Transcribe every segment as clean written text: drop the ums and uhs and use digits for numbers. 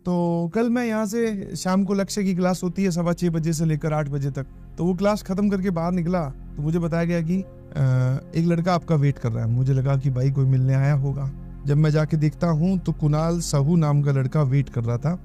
तो कल मैं यहाँ से शाम को लक्ष्य की क्लास होती है 6:15 बजे से लेकर 8 बजे तक, तो वो क्लास खत्म करके बाहर निकला तो मुझे बताया गया कि एक लड़का आपका वेट कर रहा है। मुझे लगा कि भाई कोई मिलने आया होगा। जब मैं जाके देखता हूँ तो कुणाल साहू नाम का लड़का वेट कर रहा था।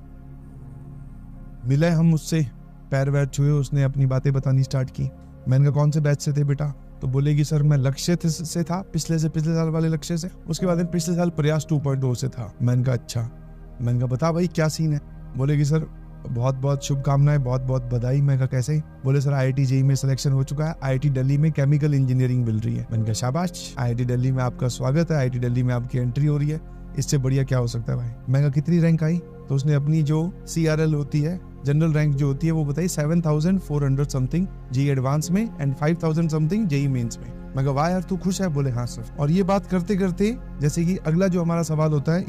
मिले हम उससे, पैर वैर छुए, उसने अपनी बातें बतानी स्टार्ट की। मैंने कहा कौन से बैच से थे बेटा? तो बोलेगी सर मैं लक्ष्य से था, पिछले साल वाले लक्ष्य से। उसके बाद पिछले साल प्रयास 2.0 से था। मैंने कहा अच्छा। मैंने कहा बता भाई क्या सीन है? बोलेगी सर बहुत बहुत शुभकामनाएं, बहुत बहुत बधाई। मैं कहा कैसे? बोले सर IIT JEE में सिलेक्शन हो चुका है, IIT दिल्ली में केमिकल इंजीनियरिंग मिल रही है। मैंने कहा शाबाश, IIT दिल्ली में आपका स्वागत है, IIT दिल्ली में आपकी एंट्री हो रही है, इससे बढ़िया क्या हो सकता है भाई? मैं कहा कितनी रैंक आई? तो उसने अपनी जो CRL होती है, जनरल रैंक जो होती है, वो बताई 7400 समथिंग JEE एडवांस में एंड 5000 समथिंग JEE मेंस में। मैं कहा वाह यार तू खुश है? बोले हाँ सर। और ये बात करते करते जैसे कि अगला जो हमारा सवाल होता है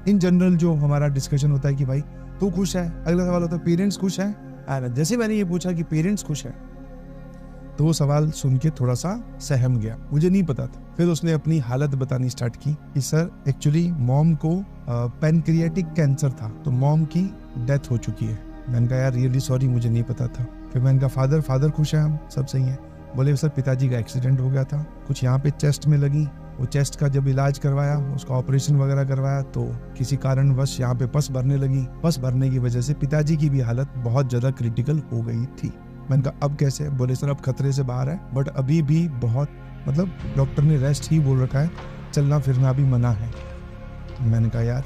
इन जनरल जो हमारा डिस्कशन होता है कि भाई तू खुश है, अगला सवाल होता है पेरेंट्स खुश है। जैसे मैंने ये पूछा कि पेरेंट्स खुश है तो वो सवाल सुन के थोड़ा सा सहम गया, मुझे नहीं पता था। फिर उसने अपनी हालत बतानी स्टार्ट की कि सर एक्चुअली मॉम को पैनक्रियाटिक कैंसर था, तो मॉम की डेथ हो चुकी है। मैंने कहा यार रियली सॉरी, मुझे नहीं पता था। फिर मैंने कहा फादर खुश है, हम सब सही है? बोले सर पिताजी का एक्सीडेंट हो गया था, कुछ यहाँ पे चेस्ट में लगी, वो चेस्ट का जब इलाज करवाया, उसका ऑपरेशन वगैरह करवाया तो किसी कारणवश यहाँ पे पस भरने लगी। पस भरने की वजह से पिताजी की भी हालत बहुत ज्यादा क्रिटिकल हो गई थी। मैंने कहा अब कैसे? बोले सर अब खतरे से बाहर है, बट अभी भी बहुत मतलब डॉक्टर ने रेस्ट ही बोल रखा है, चलना फिरना भी मना है। मैंने कहा यार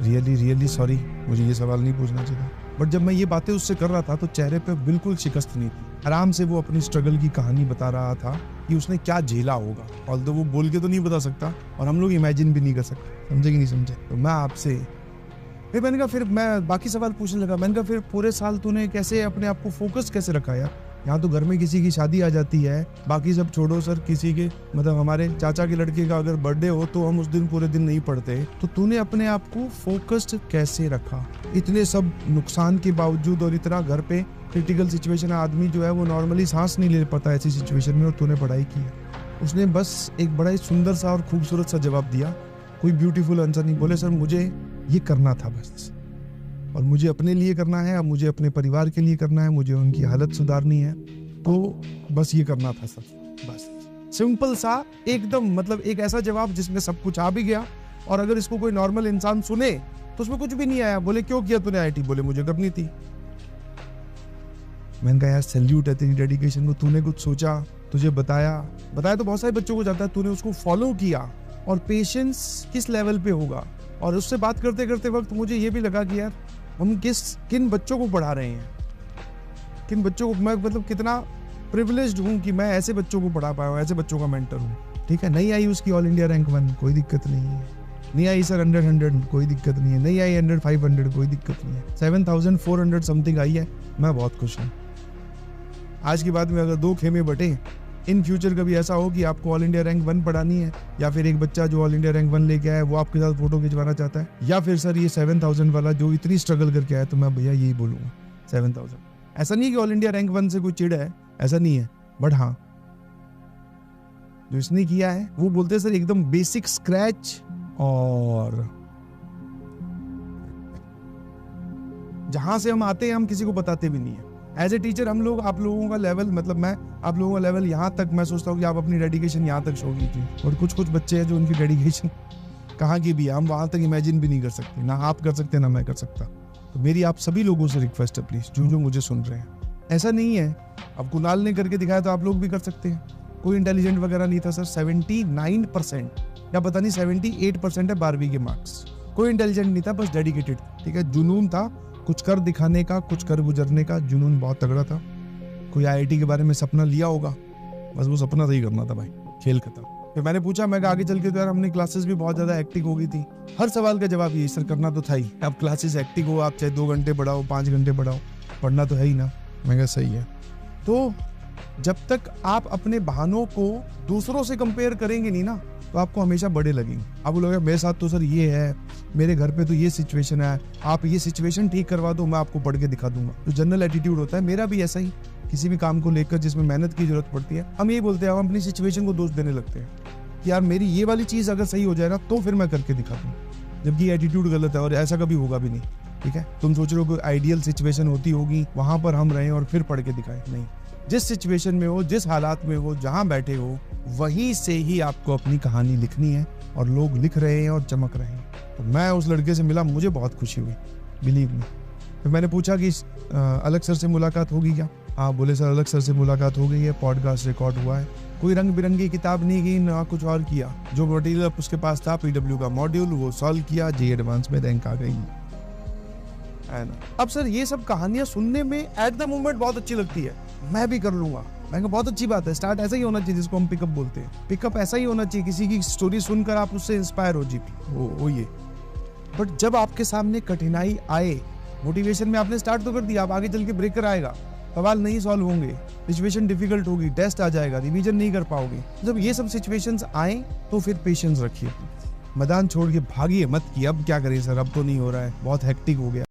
रियली सॉरी, मुझे ये सवाल नहीं पूछना चाहिए। बट जब मैं ये बातें उससे कर रहा था तो चेहरे पे बिल्कुल शिकस्त नहीं थी, आराम से वो अपनी स्ट्रगल की कहानी बता रहा था कि उसने क्या झेला होगा। ऑल्दो वो बोल के तो नहीं बता सकता और हम लोग इमेजिन भी नहीं कर सकते, समझे कि नहीं समझे? तो मैं आपसे फिर मैंने कहा, फिर मैं बाकी सवाल पूछने लगा। मैंने कहा फिर पूरे साल तूने कैसे अपने आप को फोकस कैसे रखा यार? यहाँ तो घर में किसी की शादी आ जाती है, बाकी सब छोड़ो सर, किसी के मतलब हमारे चाचा के लड़के का अगर बर्थडे हो तो हम उस दिन पूरे दिन नहीं पढ़ते, तो तूने अपने आप को फोकस्ड कैसे रखा इतने सब नुकसान के बावजूद? और इतना घर पे क्रिटिकल सिचुएशन है, आदमी जो है वो नॉर्मली सांस नहीं ले पाता ऐसी सिचुएशन में, और तूने पढ़ाई की है। उसने बस एक बड़ा ही सुंदर सा और खूबसूरत सा जवाब दिया, कोई ब्यूटीफुल आंसर नहीं। बोले सर मुझे ये करना था बस, और मुझे अपने लिए करना है, अब मुझे अपने परिवार के लिए करना है, मुझे उनकी हालत सुधारनी है, तो बस ये करना था सर। बस सिंपल सा एकदम, मतलब एक ऐसा जवाब जिसमें सब कुछ आ भी गया, और अगर इसको कोई नॉर्मल इंसान सुने तो उसमें कुछ भी नहीं आया। बोले क्यों किया तूने IIT? बोले मुझे करनी थी। मैंने कहा यार सैल्यूट है तेरी डेडिकेशन को, तूने कुछ सोचा, तुझे बताया तो बहुत सारे बच्चों को जाता है, तूने उसको फॉलो किया, और पेशेंस किस लेवल पे होगा। और उससे बात करते करते वक्त मुझे ये भी लगा कि यार हम किन बच्चों को पढ़ा रहे हैं, किन बच्चों को मैं मतलब कितना प्रिविलेज्ड हूँ कि मैं ऐसे बच्चों को पढ़ा पाया हूँ, ऐसे बच्चों का मेंटर हूँ। ठीक है, नहीं आई उसकी ऑल इंडिया रैंक 1, कोई दिक्कत नहीं है। नहीं आई सर 100 कोई दिक्कत नहीं है। नहीं आई 100-500 कोई दिक्कत नहीं है। 7400 समथिंग आई है, मैं बहुत खुश हूँ। आज की बात में अगर 2 खेमे बटे, इन फ्यूचर कभी ऐसा हो कि आपको ऑल इंडिया रैंक 1 पढ़ानी है, या फिर एक बच्चा जो ऑल इंडिया रैंक 1 लेके आया वो आपके साथ फोटो खिंचवाना चाहता है, या फिर सर ये 7000 वाला जो इतनी स्ट्रगल करके आया, तो मैं भैया यही बोलूंगा 7000। ऐसा नहीं है कि ऑल इंडिया रैंक 1 से कोई चिढ़ है, ऐसा नहीं है, बट हाँ जो इसने किया है वो बोलते हैं सर एकदम बेसिक स्क्रैच, और जहां से हम आते हैं हम किसी को बताते भी नहीं है। एज ए टीचर हम लोग आप लोगों का लेवल, मतलब मैं आप लोगों का लेवल यहाँ तक मैं सोचता हूँ कि आप अपनी डेडिकेशन यहाँ तक शो कीजिए, और कुछ बच्चे हैं जो उनकी डेडिकेशन कहाँ की भी है, हम वहां तक इमेजिन भी नहीं कर सकते, ना आप कर सकते ना मैं कर सकता। तो मेरी आप सभी लोगों से रिक्वेस्ट है प्लीज, जो मुझे सुन रहे हैं, ऐसा नहीं है अब कुणाल ने करके दिखाया तो आप लोग भी कर सकते हैं। कोई इंटेलिजेंट वगैरह नहीं था सर, 79% या पता नहीं 78% है 12वीं के मार्क्स। कोई इंटेलिजेंट नहीं था, बस डेडिकेटेड। ठीक है, जुनून था कुछ कर दिखाने का, कुछ कर गुजरने का, जुनून बहुत तगड़ा था। कोई IIT के बारे में सपना लिया होगा, बस वो सपना सही करना था भाई, खेल खत्म। फिर मैंने पूछा, मैं आगे चल के तो यार हमने क्लासेस भी बहुत ज्यादा हेक्टिक हो गई थी। हर सवाल का जवाब यही सर, करना तो था ही। अब क्लासेस हेक्टिक हो, आप चाहे 2 घंटे पढ़ाओ 5 घंटे पढ़ाओ, पढ़ना तो है ही ना। मैं कहा सही है। तो जब तक आप अपने बहानों को दूसरों से कंपेयर करेंगे नहीं ना, तो आपको हमेशा बड़े लगेंगे। आप बोलोगे मेरे साथ तो सर ये है, मेरे घर पे तो ये सिचुएशन है, आप ये सिचुएशन ठीक करवा दो, मैं आपको पढ़ के दिखा दूंगा। तो जनरल एटीट्यूड होता है, मेरा भी ऐसा ही। किसी भी काम को लेकर जिसमें मेहनत की जरूरत पड़ती है, हम यही बोलते हैं, हम अपनी सिचुएशन को दोष देने लगते हैं कि यार मेरी ये वाली चीज अगर सही हो जाए ना तो फिर मैं करके दिखा दूँ। जबकि एटीट्यूड गलत है और ऐसा कभी होगा भी नहीं। ठीक है, तुम सोच रहे हो कोई आइडियल सिचुएशन होती होगी वहां पर हम रहें और फिर पढ़ के दिखाएं, नहीं। जिस सिचुएशन में हो, जिस हालात में हो, जहां बैठे हो, वहीं से ही आपको अपनी कहानी लिखनी है और लोग लिख रहे हैं और चमक रहे हैं। तो मैं उस लड़के से मिला, मुझे बहुत खुशी हुई, बिलीव मी। फिर मैंने पूछा कि अलग सर से मुलाकात होगी क्या? हाँ, बोले सर अलग सर से मुलाकात हो गई है, पॉडकास्ट रिकॉर्ड हुआ है। कोई रंग बिरंगी किताब नहीं की, ना कुछ और किया। जो मटेरियल उसके पास था, PW का मॉड्यूल, वो सॉल्व किया, JEE एडवांस में रैंक आ गई है ना। अब सर ये सब कहानियां सुनने में एट द मोमेंट बहुत अच्छी लगती है, मैं भी कर लूंगा। मैं बहुत अच्छी बात है, स्टार्ट ऐसा ही होना चाहिए जिसको हम पिकअप बोलते हैं। पिकअप ऐसा ही होना चाहिए, किसी की स्टोरी सुनकर आप उससे इंस्पायर हो जीपी वो ये। बट जब आपके सामने कठिनाई आए, मोटिवेशन में आपने स्टार्ट तो कर दिया, आप आगे चल के ब्रेकर आएगा, सवाल नहीं सॉल्व होंगे, सिचुएशन डिफिकल्ट होगी, टेस्ट आ जाएगा, रिवीजन नहीं कर पाओगे। जब ये सब सिचुएशंस आए तो फिर पेशेंस रखिए, मैदान छोड़ के भागिए मत कि अब क्या करें सर, अब तो नहीं हो रहा है, बहुत हेक्टिक हो गया।